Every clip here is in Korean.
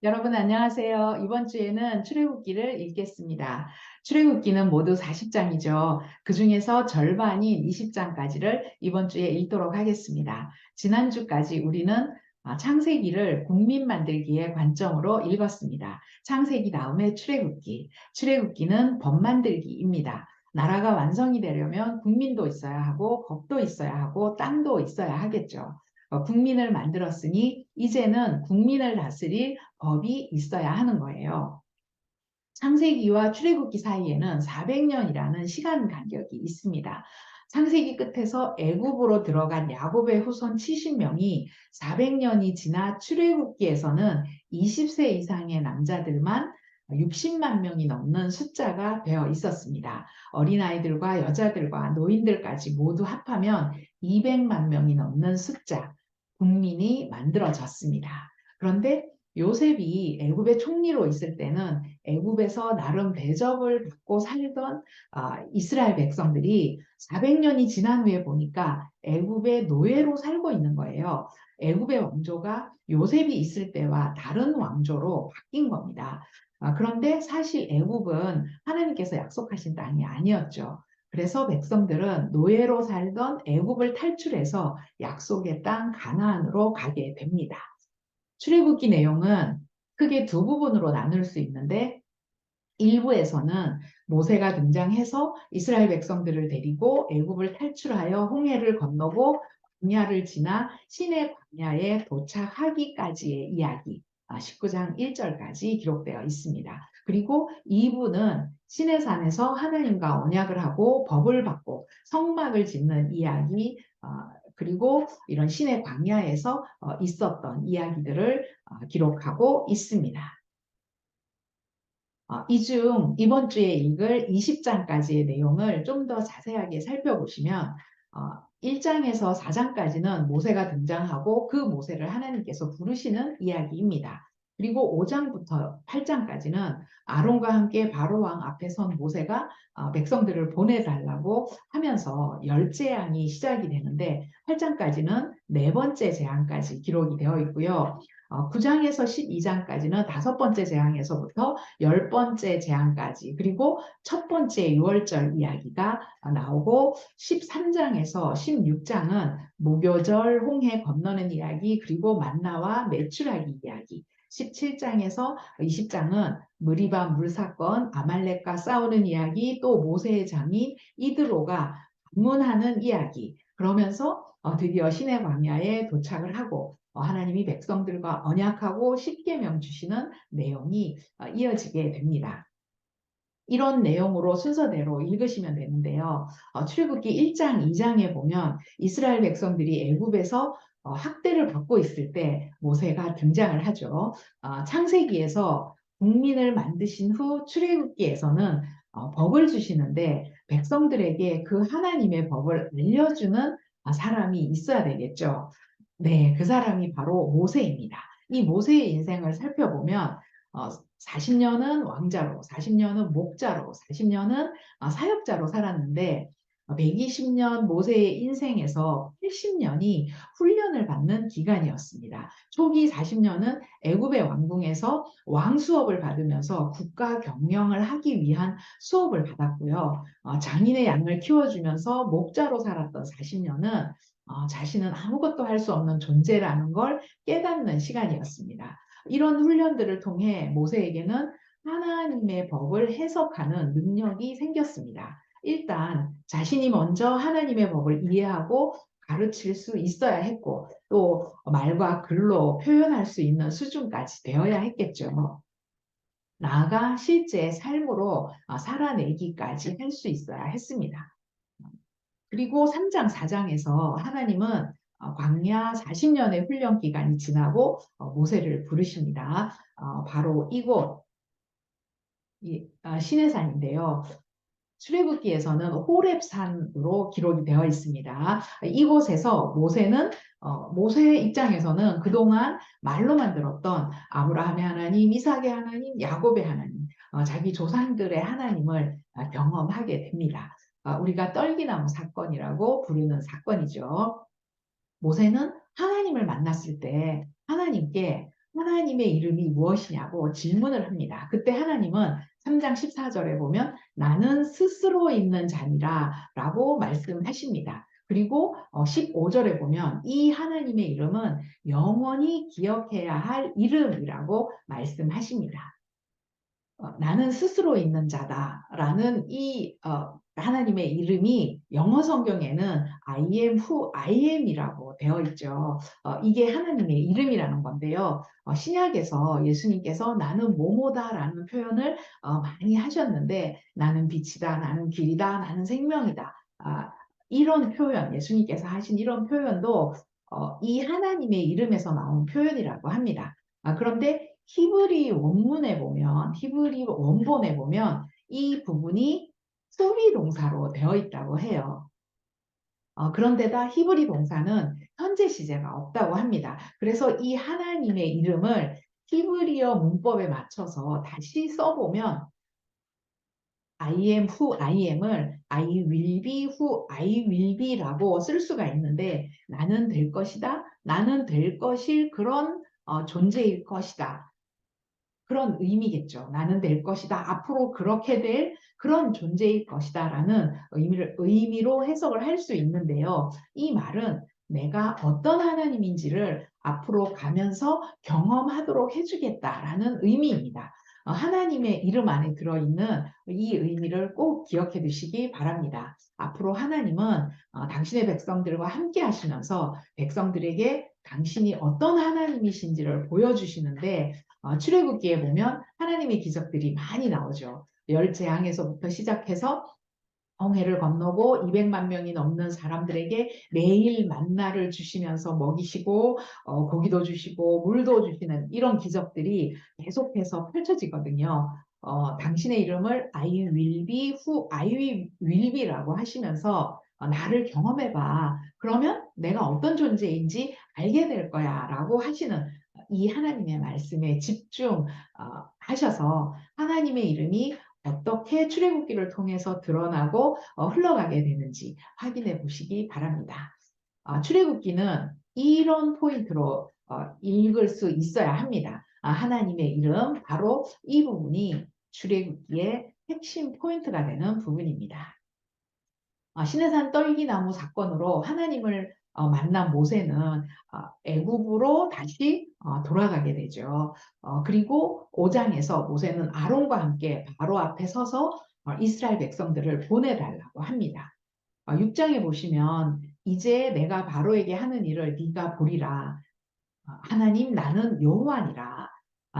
여러분 안녕하세요. 이번 주에는 출애굽기를 읽겠습니다. 출애굽기는 모두 40장이죠. 그 중에서 절반인 20장까지를 이번 주에 읽도록 하겠습니다. 지난주까지 우리는 창세기를 국민 만들기의 관점으로 읽었습니다. 창세기 다음에 출애굽기. 출애굽기는 법 만들기입니다. 나라가 완성이 되려면 국민도 있어야 하고 법도 있어야 하고 땅도 있어야 하겠죠. 국민을 만들었으니 이제는 국민을 다스릴 법이 있어야 하는 거예요. 창세기와 출애굽기 사이에는 400년이라는 시간 간격이 있습니다. 창세기 끝에서 애굽으로 들어간 야곱의 후손 70명이 400년이 지나 출애굽기에서는 20세 이상의 남자들만 60만 명이 넘는 숫자가 되어 있었습니다. 어린아이들과 여자들과 노인들까지 모두 합하면 200만 명이 넘는 숫자, 국민이 만들어졌습니다. 그런데 요셉이 애굽의 총리로 있을 때는 애굽에서 나름 대접을 받고 살던 이스라엘 백성들이 400년이 지난 후에 보니까 애굽의 노예로 살고 있는 거예요. 애굽의 왕조가 요셉이 있을 때와 다른 왕조로 바뀐 겁니다. 그런데 사실 애굽은 하나님께서 약속하신 땅이 아니었죠. 그래서 백성들은 노예로 살던 애굽을 탈출해서 약속의 땅 가나안으로 가게 됩니다. 출애굽기 내용은 크게 두 부분으로 나눌 수 있는데 일부에서는 모세가 등장해서 이스라엘 백성들을 데리고 애굽을 탈출하여 홍해를 건너고 광야를 지나 시내 광야에 도착하기까지의 이야기 19장 1절까지 기록되어 있습니다. 그리고 2부는 시내산에서 하나님과 언약을 하고 법을 받고 성막을 짓는 이야기 그리고 이런 시내 광야에서 있었던 이야기들을 기록하고 있습니다. 이번 주에 읽을 20장까지의 내용을 좀 더 자세하게 살펴보시면 1장에서 4장까지는 모세가 등장하고 그 모세를 하나님께서 부르시는 이야기입니다. 그리고 5장부터 8장까지는 아론과 함께 바로왕 앞에 선 모세가 백성들을 보내달라고 하면서 열 재앙이 시작이 되는데 8장까지는 네 번째 재앙까지 기록이 되어 있고요. 9장에서 12장까지는 다섯 번째 재앙에서부터 열 번째 재앙까지 그리고 첫 번째 유월절 이야기가 나오고 13장에서 16장은 무교절 홍해 건너는 이야기 그리고 만나와 메추라기 이야기 17장에서 20장은 무리바 물사건 아말렉과 싸우는 이야기 또 모세의 장인 이드로가 방문하는 이야기 그러면서 드디어 시내 광야에 도착을 하고 하나님이 백성들과 언약하고 십계명 주시는 내용이 이어지게 됩니다. 이런 내용으로 순서대로 읽으시면 되는데요. 출애굽기 1장, 2장에 보면 이스라엘 백성들이 애굽에서 학대를 받고 있을 때 모세가 등장을 하죠. 창세기에서 국민을 만드신 후 출애굽기에서는 법을 주시는데 백성들에게 그 하나님의 법을 알려주는 사람이 있어야 되겠죠. 네, 그 사람이 바로 모세입니다. 이 모세의 인생을 살펴보면 40년은 왕자로, 40년은 목자로, 40년은 사역자로 살았는데 120년 모세의 인생에서 80년이 훈련을 받는 기간이었습니다. 초기 40년은 애굽의 왕궁에서 왕 수업을 받으면서 국가 경영을 하기 위한 수업을 받았고요. 장인의 양을 키워주면서 목자로 살았던 40년은 자신은 아무것도 할 수 없는 존재라는 걸 깨닫는 시간이었습니다. 이런 훈련들을 통해 모세에게는 하나님의 법을 해석하는 능력이 생겼습니다. 일단 자신이 먼저 하나님의 법을 이해하고 가르칠 수 있어야 했고 또 말과 글로 표현할 수 있는 수준까지 되어야 했겠죠. 나아가 실제 삶으로 살아내기까지 할 수 있어야 했습니다. 그리고 3장, 4장에서 하나님은 광야 40년의 훈련 기간이 지나고 모세를 부르십니다. 바로 이곳 시내산인데요. 출애굽기에서는 호렙산으로 기록이 되어 있습니다. 이곳에서 모세는 모세의 입장에서는 그동안 말로만 들었던 아브라함의 하나님, 이삭의 하나님, 야곱의 하나님, 자기 조상들의 하나님을 경험하게 됩니다. 우리가 떨기나무 사건이라고 부르는 사건이죠. 모세는 하나님을 만났을 때 하나님께 하나님의 이름이 무엇이냐고 질문을 합니다. 그때 하나님은 3장 14절에 보면 나는 스스로 있는 자니라 라고 말씀하십니다. 그리고 15절에 보면 이 하나님의 이름은 영원히 기억해야 할 이름이라고 말씀하십니다. 나는 스스로 있는 자다라는 이 하나님의 이름이 영어 성경에는 I am who I am이라고 되어 있죠. 이게 하나님의 이름이라는 건데요. 신약에서 예수님께서 나는 뭐뭐다라는 표현을 많이 하셨는데 나는 빛이다, 나는 길이다, 나는 생명이다. 이런 표현, 예수님께서 하신 이런 표현도 이 하나님의 이름에서 나온 표현이라고 합니다. 그런데 히브리 원문에 보면, 히브리 원본에 보면 이 부분이 수비 동사로 되어 있다고 해요. 그런데다 히브리 동사는 현재 시제가 없다고 합니다. 그래서 이 하나님의 이름을 히브리어 문법에 맞춰서 다시 써보면 I am who I am을 I will be who I will be라고 쓸 수가 있는데 나는 될 것이다. 나는 될 것일 그런 존재일 것이다. 그런 의미겠죠. 나는 될 것이다. 앞으로 그렇게 될 그런 존재일 것이다. 라는 의미로 해석을 할 수 있는데요. 이 말은 내가 어떤 하나님인지를 앞으로 가면서 경험하도록 해주겠다라는 의미입니다. 하나님의 이름 안에 들어있는 이 의미를 꼭 기억해 두시기 바랍니다. 앞으로 하나님은 당신의 백성들과 함께 하시면서 백성들에게 당신이 어떤 하나님이신지를 보여주시는데 출애굽기에 보면 하나님의 기적들이 많이 나오죠. 열 재앙에서부터 시작해서 홍해를 건너고 200만 명이 넘는 사람들에게 매일 만나를 주시면서 먹이시고 고기도 주시고 물도 주시는 이런 기적들이 계속해서 펼쳐지거든요. 당신의 이름을 I will be who I will be라고 하시면서 나를 경험해봐. 그러면 내가 어떤 존재인지 알게 될 거야 라고 하시는 이 하나님의 말씀에 집중하셔서 하나님의 이름이 어떻게 출애굽기를 통해서 드러나고 흘러가게 되는지 확인해 보시기 바랍니다. 출애굽기는 이런 포인트로 읽을 수 있어야 합니다. 하나님의 이름, 바로 이 부분이 출애굽기의 핵심 포인트가 되는 부분입니다. 시내산 떨기나무 사건으로 하나님을 만난 모세는 애굽으로 다시 돌아가게 되죠. 그리고 5장에서 모세는 아론과 함께 바로 앞에 서서 이스라엘 백성들을 보내달라고 합니다. 6장에 보시면 이제 내가 바로에게 하는 일을 네가 보리라. 하나님 나는 여호와니라.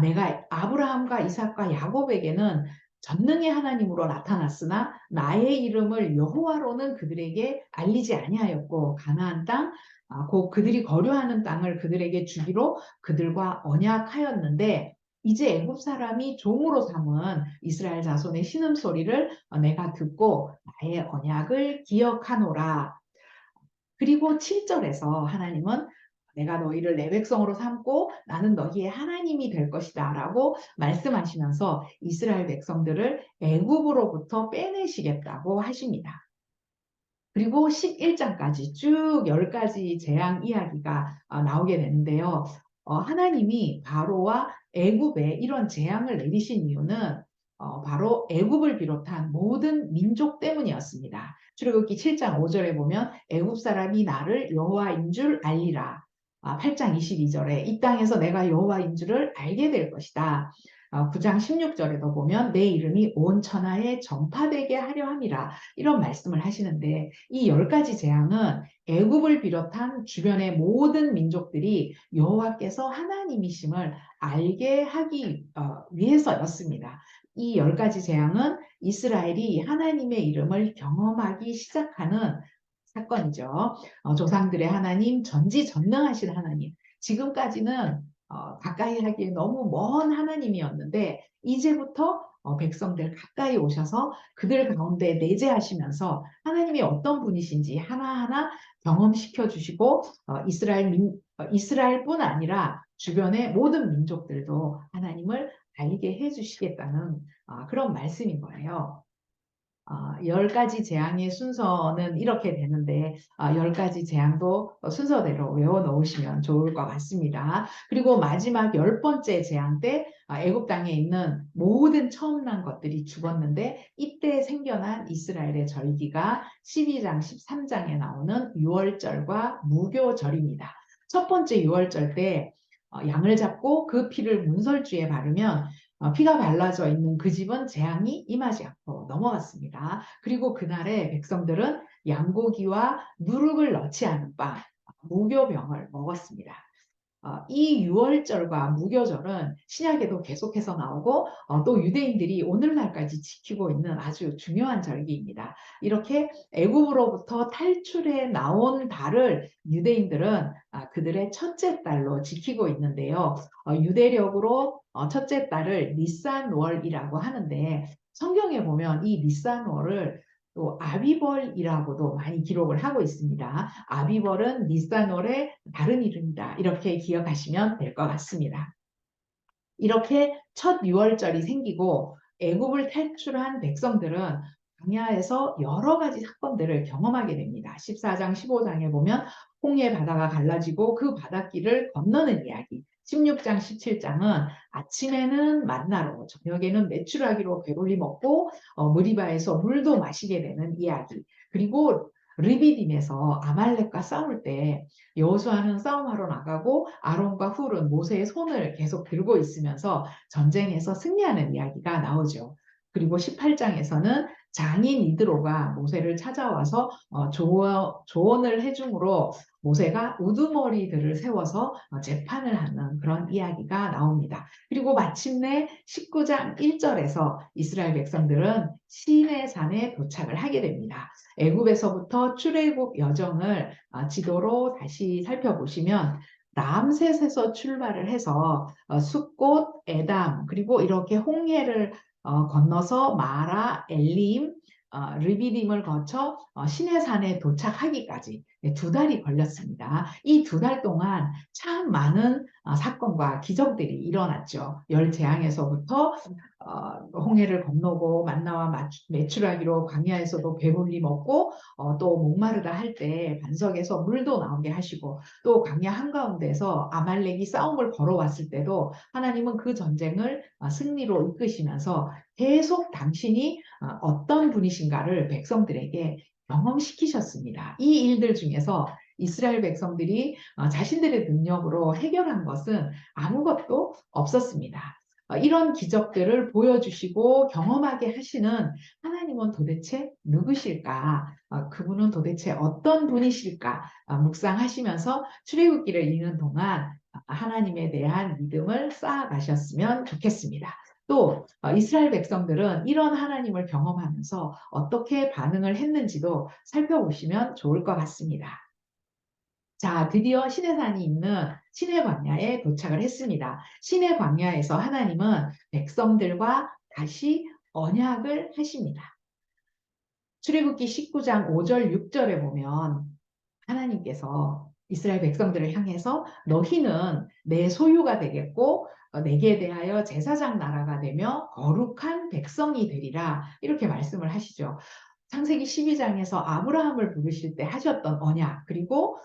내가 아브라함과 이삭과 야곱에게는 전능의 하나님으로 나타났으나 나의 이름을 여호와로는 그들에게 알리지 아니하였고 가나안 땅, 곧 그들이 거류하는 땅을 그들에게 주기로 그들과 언약하였는데 이제 애굽 사람이 종으로 삼은 이스라엘 자손의 신음소리를 내가 듣고 나의 언약을 기억하노라. 그리고 7절에서 하나님은 내가 너희를 내 백성으로 삼고 나는 너희의 하나님이 될 것이다 라고 말씀하시면서 이스라엘 백성들을 애굽으로부터 빼내시겠다고 하십니다. 그리고 11장까지 쭉 10가지 재앙 이야기가 나오게 되는데요. 하나님이 바로와 애굽에 이런 재앙을 내리신 이유는 바로 애굽을 비롯한 모든 민족 때문이었습니다. 출애굽기 7장 5절에 보면 애굽 사람이 나를 여호와인 줄 알리라. 8장 22절에 이 땅에서 내가 여호와인 줄을 알게 될 것이다. 9장 16절에도 보면 내 이름이 온 천하에 전파되게 하려 함이라 이런 말씀을 하시는데 이 10가지 재앙은 애굽을 비롯한 주변의 모든 민족들이 여호와께서 하나님이심을 알게 하기 위해서였습니다. 이 10가지 재앙은 이스라엘이 하나님의 이름을 경험하기 시작하는 사건이죠. 조상들의 하나님, 전지전능하신 하나님. 지금까지는 가까이 하기에 너무 먼 하나님이었는데 이제부터 백성들 가까이 오셔서 그들 가운데 내재하시면서 하나님이 어떤 분이신지 하나하나 경험시켜 주시고 이스라엘뿐 아니라 주변의 모든 민족들도 하나님을 알게 해주시겠다는 그런 말씀인 거예요. 10가지 재앙의 순서는 이렇게 되는데 10가지 재앙도 순서대로 외워 놓으시면 좋을 것 같습니다. 그리고 마지막 10번째 재앙 때 애굽 땅에 있는 모든 처음 난 것들이 죽었는데 이때 생겨난 이스라엘의 절기가 12장, 13장에 나오는 유월절과 무교절입니다. 첫 번째 유월절 때 양을 잡고 그 피를 문설주에 바르면 피가 발라져 있는 그 집은 재앙이 임하지 않고 넘어갔습니다. 그리고 그날에 백성들은 양고기와 누룩을 넣지 않은 빵, 무교병을 먹었습니다. 이 유월절과 무교절은 신약에도 계속해서 나오고 또 유대인들이 오늘날까지 지키고 있는 아주 중요한 절기입니다. 이렇게 애굽으로부터 탈출해 나온 달을 유대인들은 그들의 첫째 달로 지키고 있는데요. 유대력으로 첫째 달을 니산월이라고 하는데 성경에 보면 이 니산월을 또 아비벌이라고도 많이 기록을 하고 있습니다. 아비벌은 니산월의 다른 이름이다. 이렇게 기억하시면 될 것 같습니다. 이렇게 첫 유월절이 생기고 애굽을 탈출한 백성들은 광야에서 여러 가지 사건들을 경험하게 됩니다. 14장, 15장에 보면 홍해 바다가 갈라지고 그 바닷길을 건너는 이야기. 16장, 17장은 아침에는 만나로, 저녁에는 메추라기로 배불리 먹고 무리바에서 물도 마시게 되는 이야기. 그리고 르비딤에서 아말렉과 싸울 때 여호수아는 싸움하러 나가고 아론과 훌은 모세의 손을 계속 들고 있으면서 전쟁에서 승리하는 이야기가 나오죠. 그리고 18장에서는 장인 이드로가 모세를 찾아와서 조언을 해줌으로 모세가 우두머리들을 세워서 재판을 하는 그런 이야기가 나옵니다. 그리고 마침내 19장 1절에서 이스라엘 백성들은 시내산에 도착을 하게 됩니다. 애굽에서부터 출애굽 여정을 지도로 다시 살펴보시면 람셋에서 출발을 해서 숫꽃, 에담, 그리고 이렇게 홍해를 건너서 마라, 엘림, 르비딤을 거쳐 시내산에 도착하기까지 2달이 걸렸습니다. 이 2달 동안 참 많은 사건과 기적들이 일어났죠. 열 재앙에서부터 홍해를 건너고 만나와 메추라기로 광야에서도 배불리 먹고 또 목마르다 할 때 반석에서 물도 나오게 하시고 또 광야 한가운데서 아말렉이 싸움을 걸어왔을 때도 하나님은 그 전쟁을 승리로 이끄시면서 계속 당신이 어떤 분이신가를 백성들에게 경험시키셨습니다. 이 일들 중에서 이스라엘 백성들이 자신들의 능력으로 해결한 것은 아무것도 없었습니다. 이런 기적들을 보여주시고 경험하게 하시는 하나님은 도대체 누구실까? 그분은 도대체 어떤 분이실까? 묵상하시면서 출애굽기를 읽는 동안 하나님에 대한 믿음을 쌓아가셨으면 좋겠습니다. 또 이스라엘 백성들은 이런 하나님을 경험하면서 어떻게 반응을 했는지도 살펴보시면 좋을 것 같습니다. 자, 드디어 시내산이 있는 시내 광야에 도착을 했습니다. 시내 광야에서 하나님은 백성들과 다시 언약을 하십니다. 출애굽기 19장 5절 6절에 보면 하나님께서 이스라엘 백성들을 향해서 너희는 내 소유가 되겠고 내게 대하여 제사장 나라가 되며 거룩한 백성이 되리라 이렇게 말씀을 하시죠. 창세기 12장에서 아브라함을 부르실 때 하셨던 언약 그리고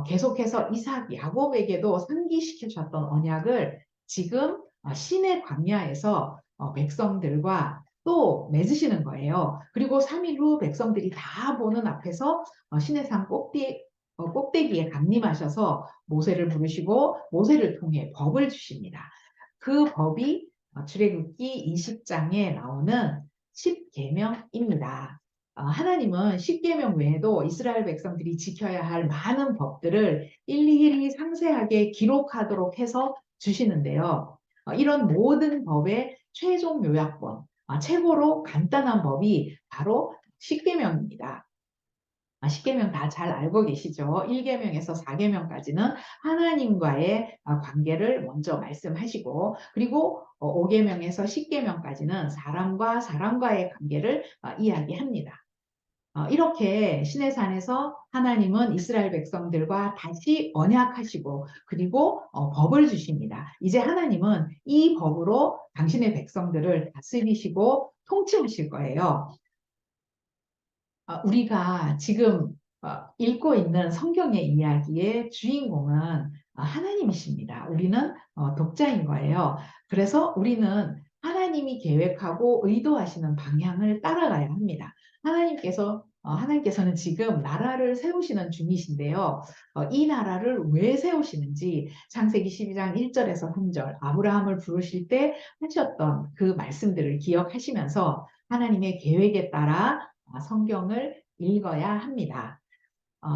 계속해서 이삭, 야곱에게도 상기시키셨던 언약을 지금 시내 광야에서 백성들과 또 맺으시는 거예요. 그리고 3일 후 백성들이 다 보는 앞에서 시내산 꼭대기에 강림하셔서 모세를 부르시고 모세를 통해 법을 주십니다. 그 법이 출애굽기 20장에 나오는 10계명입니다. 하나님은 10계명 외에도 이스라엘 백성들이 지켜야 할 많은 법들을 일일이 상세하게 기록하도록 해서 주시는데요. 이런 모든 법의 최종 요약본, 최고로 간단한 법이 바로 10계명입니다. 10계명 다 잘 알고 계시죠? 1계명에서 4계명까지는 하나님과의 관계를 먼저 말씀하시고 그리고 5계명에서 10계명까지는 사람과 사람과의 관계를 이야기합니다. 이렇게 시내산에서 하나님은 이스라엘 백성들과 다시 언약하시고 그리고 법을 주십니다. 이제 하나님은 이 법으로 당신의 백성들을 다스리시고 통치하실 거예요. 우리가 지금 읽고 있는 성경의 이야기의 주인공은 하나님이십니다. 우리는 독자인 거예요. 그래서 우리는 하나님이 계획하고 의도하시는 방향을 따라가야 합니다. 하나님께서는 지금 나라를 세우시는 중이신데요. 이 나라를 왜 세우시는지 창세기 12장 1절에서 3절 아브라함을 부르실 때 하셨던 그 말씀들을 기억하시면서 하나님의 계획에 따라 성경을 읽어야 합니다.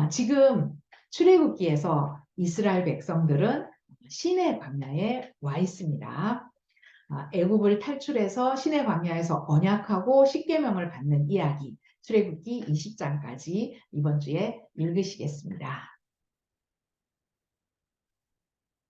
지금 출애굽기에서 이스라엘 백성들은 시내 광야에 와 있습니다. 애굽을 탈출해서 시내 광야에서 언약하고 십계명을 받는 이야기, 출애굽기 20장까지 이번 주에 읽으시겠습니다.